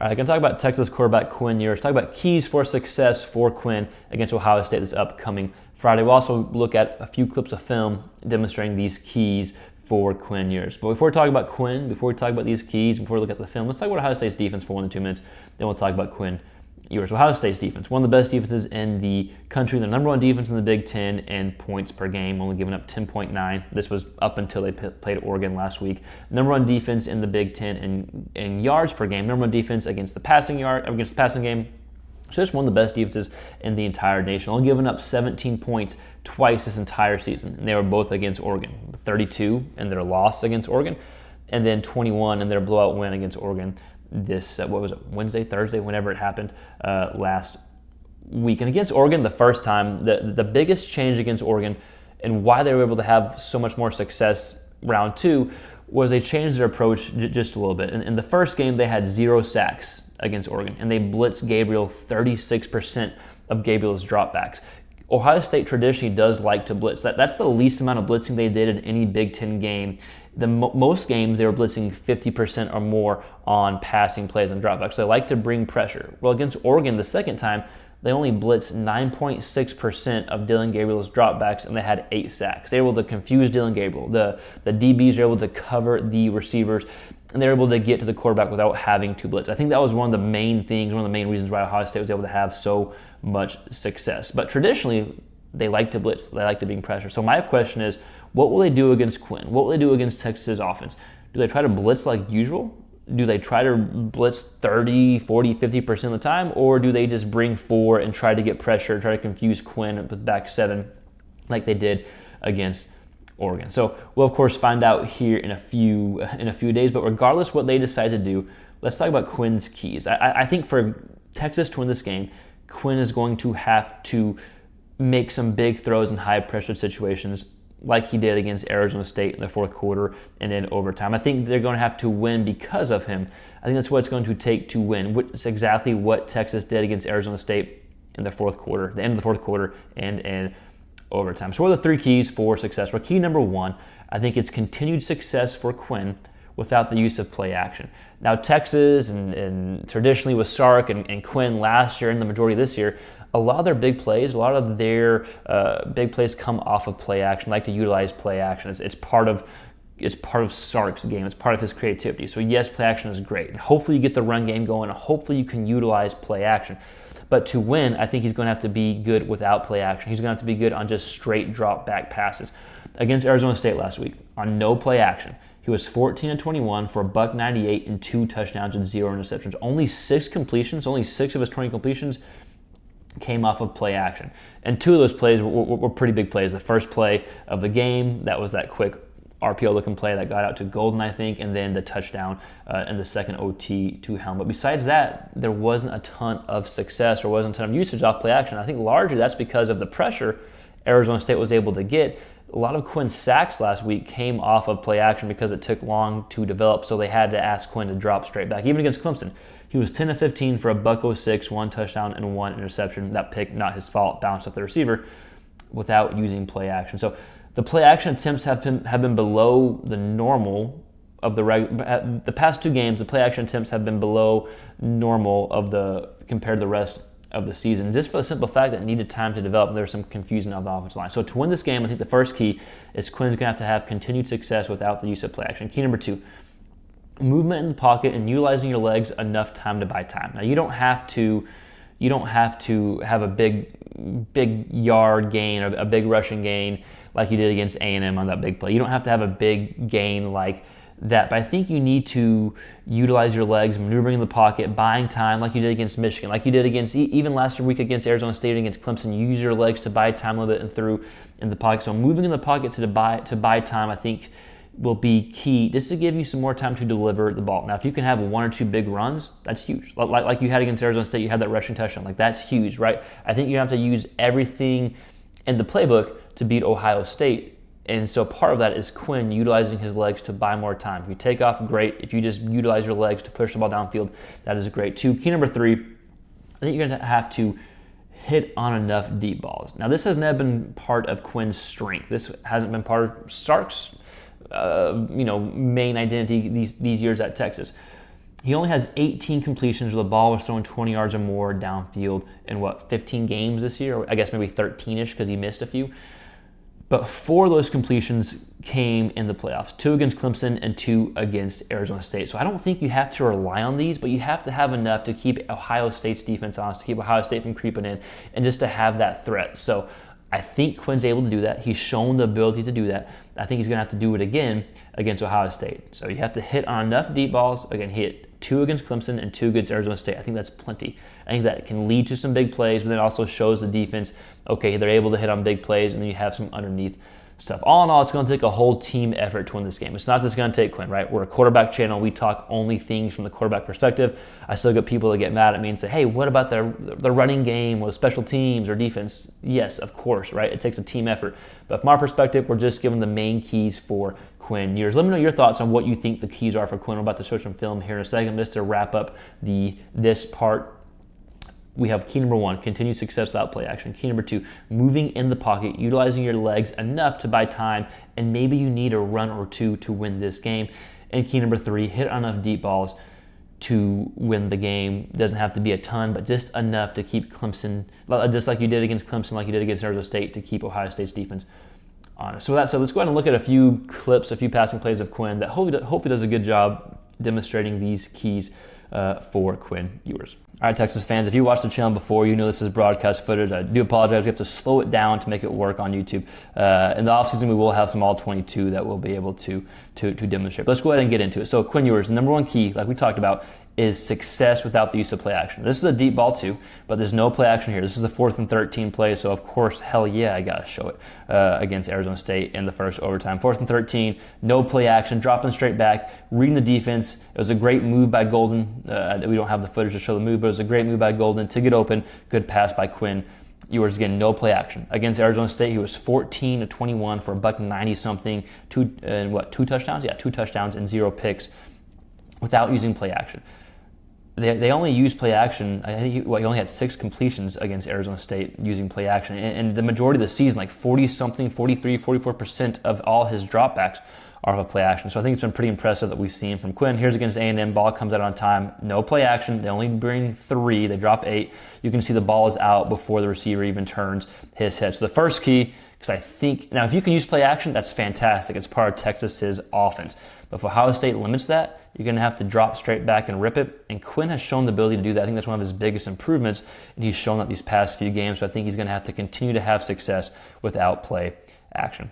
All right, I'm going to talk about Texas quarterback Quinn Ewers, talk about keys for success for Quinn against Ohio State this upcoming Friday. We'll also look at a few clips of film demonstrating these keys for Quinn Ewers. But before we talk about Quinn, before we talk about these keys, before we look at the film, let's talk about Ohio State's defense for 1 to 2 minutes. Then we'll talk about Quinn Ewers. Ohio State's defense, one of the best defenses in the country, the number one defense in the Big Ten in points per game, only giving up 10.9. This was up until they played Oregon last week. Number one defense in the Big Ten in yards per game. Number one defense against the passing game. So it's one of the best defenses in the entire nation. Only giving up 17 points twice this entire season. And they were both against Oregon. 32 in their loss against Oregon, and then 21 in their blowout win against Oregon this, Wednesday, Thursday, whenever it happened last week. And against Oregon the first time, the biggest change against Oregon and why they were able to have so much more success round two was they changed their approach just a little bit. In the first game, they had 0 sacks against Oregon, and they blitzed Gabriel 36% of Gabriel's dropbacks. Ohio State traditionally does like to blitz. That's the least amount of blitzing they did in any Big Ten game. Most games, they were blitzing 50% or more on passing plays and dropbacks. So they like to bring pressure. Well, against Oregon the second time, they only blitzed 9.6% of Dillon Gabriel's dropbacks, and they had 8 sacks. They were able to confuse Dillon Gabriel. The DBs were able to cover the receivers, and they were able to get to the quarterback without having to blitz. I think that was one of the main things, one of the main reasons why Ohio State was able to have so much success. But traditionally, they like to blitz. They like to bring pressure. So my question is, what will they do against Quinn? What will they do against Texas' offense? Do they try to blitz like usual? Do they try to blitz 30, 40, 50% of the time? Or do they just bring 4 and try to get pressure, try to confuse Quinn with back 7 like they did against Oregon? So we'll, of course, find out here in a few days. But regardless what they decide to do, let's talk about Quinn's keys. I think for Texas to win this game, Quinn is going to have to make some big throws in high-pressure situations like he did against Arizona State in the fourth quarter and in overtime. I think they're going to have to win because of him. I think that's what it's going to take to win. It's exactly what Texas did against Arizona State in the fourth quarter, the end of the fourth quarter, and in overtime. So what are the 3 keys for success? Well, key number 1, I think it's continued success for Quinn without the use of play action. Now, Texas and traditionally with Sark and Quinn last year and the majority of this year, a lot of their big plays, big plays come off of play action, like to utilize play action. It's part of Sark's game. It's part of his creativity. So yes, play action is great. And hopefully you get the run game going, and hopefully you can utilize play action. But to win, I think he's going to have to be good without play action. He's going to have to be good on just straight drop back passes. Against Arizona State last week, on no play action, he was 14-21 for $198 and 2 touchdowns and 0 interceptions. Only 6 completions, only 6 of his 20 completions came off of play action. And 2 of those plays were pretty big plays. The first play of the game, that was that quick RPO-looking play that got out to Golden, I think, and then the touchdown in the second OT to Helm. But besides that, there wasn't a ton of success or wasn't a ton of usage off play action. I think largely that's because of the pressure Arizona State was able to get. A lot of Quinn's sacks last week came off of play action because it took long to develop, so they had to ask Quinn to drop straight back. Even against Clemson, he was 10-15 for $106, 1 touchdown and 1 interception. That pick, not his fault, bounced off the receiver without using play action. So the play action attempts have been below the normal of the past 2 games. The play action attempts have been below normal compared to the rest of the season, just for the simple fact that it needed time to develop. There's some confusion on the offensive line. So to win this game, I think the first key is Quinn's going to have continued success without the use of play action. Key number 2, movement in the pocket and utilizing your legs enough time to buy time. Now you don't have to have a big yard gain or a big rushing gain like you did against A&M on that big play. You don't have to have a big gain like that, but I think you need to utilize your legs, maneuvering in the pocket, buying time like you did against Michigan, like you did against even last week against Arizona State and against Clemson. You use your legs to buy time a little bit and through in the pocket. So moving in the pocket to buy time, I think, will be key just to give you some more time to deliver the ball. Now, if you can have 1 or 2 big runs, that's huge. Like you had against Arizona State, you had that rushing touchdown. Like, that's huge, right? I think you have to use everything in the playbook to beat Ohio State. And so part of that is Quinn utilizing his legs to buy more time. If you take off, great. If you just utilize your legs to push the ball downfield, that is great too. Key number 3, I think you're going to have to hit on enough deep balls. Now, this has never been part of Quinn's strength. This hasn't been part of Sark's main identity these years at Texas. He only has 18 completions where the ball was thrown 20 yards or more downfield in 15 games this year? Or I guess maybe 13-ish because he missed a few. But 4 of those completions came in the playoffs, 2 against Clemson and 2 against Arizona State. So I don't think you have to rely on these, but you have to have enough to keep Ohio State's defense honest, to keep Ohio State from creeping in, and just to have that threat. So I think Quinn's able to do that. He's shown the ability to do that. I think he's going to have to do it again against Ohio State. So you have to hit on enough deep balls. Again, he hit 2 against Clemson and 2 against Arizona State. I think that's plenty. I think that can lead to some big plays, but then it also shows the defense, okay, they're able to hit on big plays, and then you have some underneath stuff. All in all, it's going to take a whole team effort to win this game. It's not just going to take Quinn, right? We're a quarterback channel. We talk only things from the quarterback perspective. I still get people that get mad at me and say, hey, what about the running game or special teams or defense? Yes, of course, right? It takes a team effort. But from our perspective, we're just giving the main keys for Quinn Ewers. Let me know your thoughts on what you think the keys are for Quinn. We're about to show some film here in a second just to wrap up this part. We have key number 1, continued success without play action. Key number 2, moving in the pocket, utilizing your legs enough to buy time, and maybe you need a run or 2 to win this game. And key number 3, hit enough deep balls to win the game. Doesn't have to be a ton, but just enough to keep Clemson, just like you did against Clemson, like you did against Arizona State, to keep Ohio State's defense honest. So with that said, let's go ahead and look at a few clips, a few passing plays of Quinn that hopefully does a good job demonstrating these keys for Quinn Ewers. All right, Texas fans, if you watched the channel before, you know this is broadcast footage. I do apologize. We have to slow it down to make it work on YouTube. In the offseason, we will have some all-22 that we'll be able to demonstrate. But let's go ahead and get into it. So Quinn Ewers, the number 1 key, like we talked about, is success without the use of play action. This is a deep ball too, but there's no play action here. This is the 4th and 13 play, so of course, hell yeah, I gotta show it against Arizona State in the first overtime. 4th and 13, no play action, dropping straight back, reading the defense. It was a great move by Golden. We don't have the footage to show the move, but it was a great move by Golden to get open. Good pass by Quinn Ewers. Again, no play action. Against Arizona State, he was 14 to 21 for $190 something, 2 touchdowns? Yeah, 2 touchdowns and 0 picks without using play action. They only used play action. I think he only had 6 completions against Arizona State using play action. And the majority of the season, like 40-something, 43, 44% of all his dropbacks are of a play action. So I think it's been pretty impressive that we've seen from Quinn. Here's against A&M. Ball comes out on time. No play action. They only bring 3. They drop 8. You can see the ball is out before the receiver even turns his head. So the first key, because I think, now if you can use play action, that's fantastic. It's part of Texas's offense. But if Ohio State limits that, you're going to have to drop straight back and rip it. And Quinn has shown the ability to do that. I think that's one of his biggest improvements, and he's shown that these past few games. So I think he's going to have to continue to have success without play action.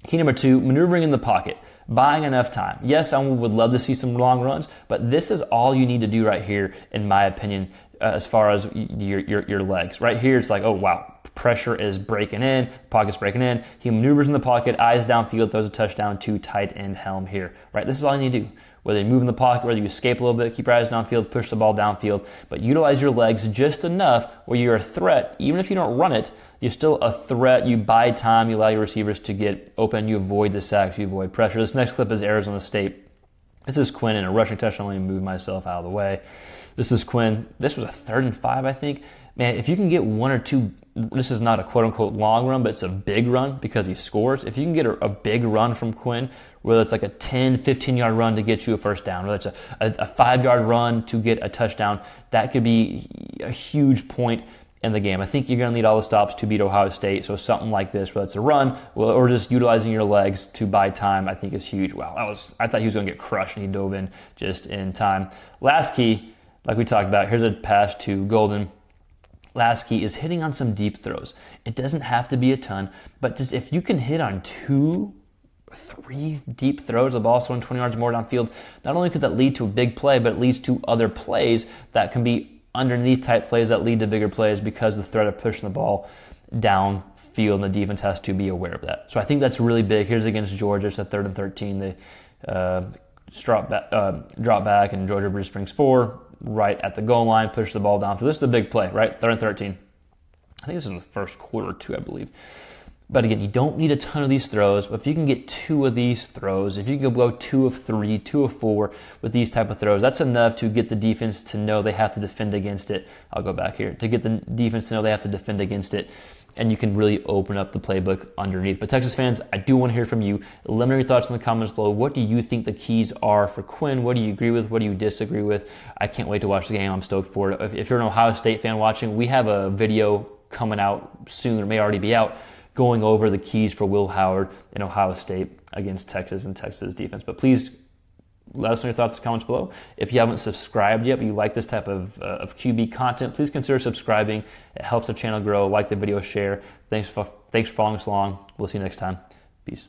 Key number 2, maneuvering in the pocket, buying enough time. Yes, I would love to see some long runs, but this is all you need to do right here, in my opinion, as far as your legs. Right here, it's like, oh, wow. Pressure is breaking in, pocket's breaking in. He maneuvers in the pocket, eyes downfield, throws a touchdown to tight end Helm here. Right, this is all you need to do. Whether you move in the pocket, whether you escape a little bit, keep your eyes downfield, push the ball downfield, but utilize your legs just enough where you're a threat. Even if you don't run it, you're still a threat. You buy time, you allow your receivers to get open, you avoid the sacks, you avoid pressure. This next clip is Arizona State. This is Quinn in a rushing touchdown. Let me move myself out of the way. This is Quinn. This was a 3rd and 5, I think. Man, if you can get 1 or 2, this is not a quote-unquote long run, but it's a big run because he scores. If you can get a big run from Quinn, whether it's like a 10, 15-yard run to get you a first down, whether it's a 5-yard run to get a touchdown, that could be a huge point in the game. I think you're going to need all the stops to beat Ohio State, so something like this, whether it's a run or just utilizing your legs to buy time, I think is huge. Wow, I thought he was going to get crushed, and he dove in just in time. Last key, like we talked about, here's a pass to Golden. Last key is hitting on some deep throws. It doesn't have to be a ton, but just if you can hit on 2, 3 deep throws, the ball thrown 20 yards more downfield, not only could that lead to a big play, but it leads to other plays that can be underneath type plays that lead to bigger plays because of the threat of pushing the ball downfield, and the defense has to be aware of that. So I think that's really big. Here's against Georgia. It's a 3rd and 13. They drop back, and Georgia just brings 4. Right at the goal line, push the ball down. So this is a big play, right? 3rd and 13. I think this is in the first quarter too, I believe. But again, you don't need a ton of these throws. But if you can get 2 of these throws, if you can go 2 of 3, 2 of 4 with these type of throws, that's enough to get the defense to know they have to defend against it. I'll go back here. To get the defense to know they have to defend against it. and you can really open up the playbook underneath. But Texas fans, I do want to hear from you. Let me know your thoughts in the comments below. What do you think the keys are for Quinn? What do you agree with? What do you disagree with? I can't wait to watch the game. I'm stoked for it. If you're an Ohio State fan watching, we have a video coming out soon, or may already be out, going over the keys for Will Howard and Ohio State against Texas and Texas defense. But please let us know your thoughts in the comments below. If you haven't subscribed yet, but you like this type of QB content, please consider subscribing. It helps the channel grow. Like the video, share. Thanks for following us along. We'll see you next time. Peace.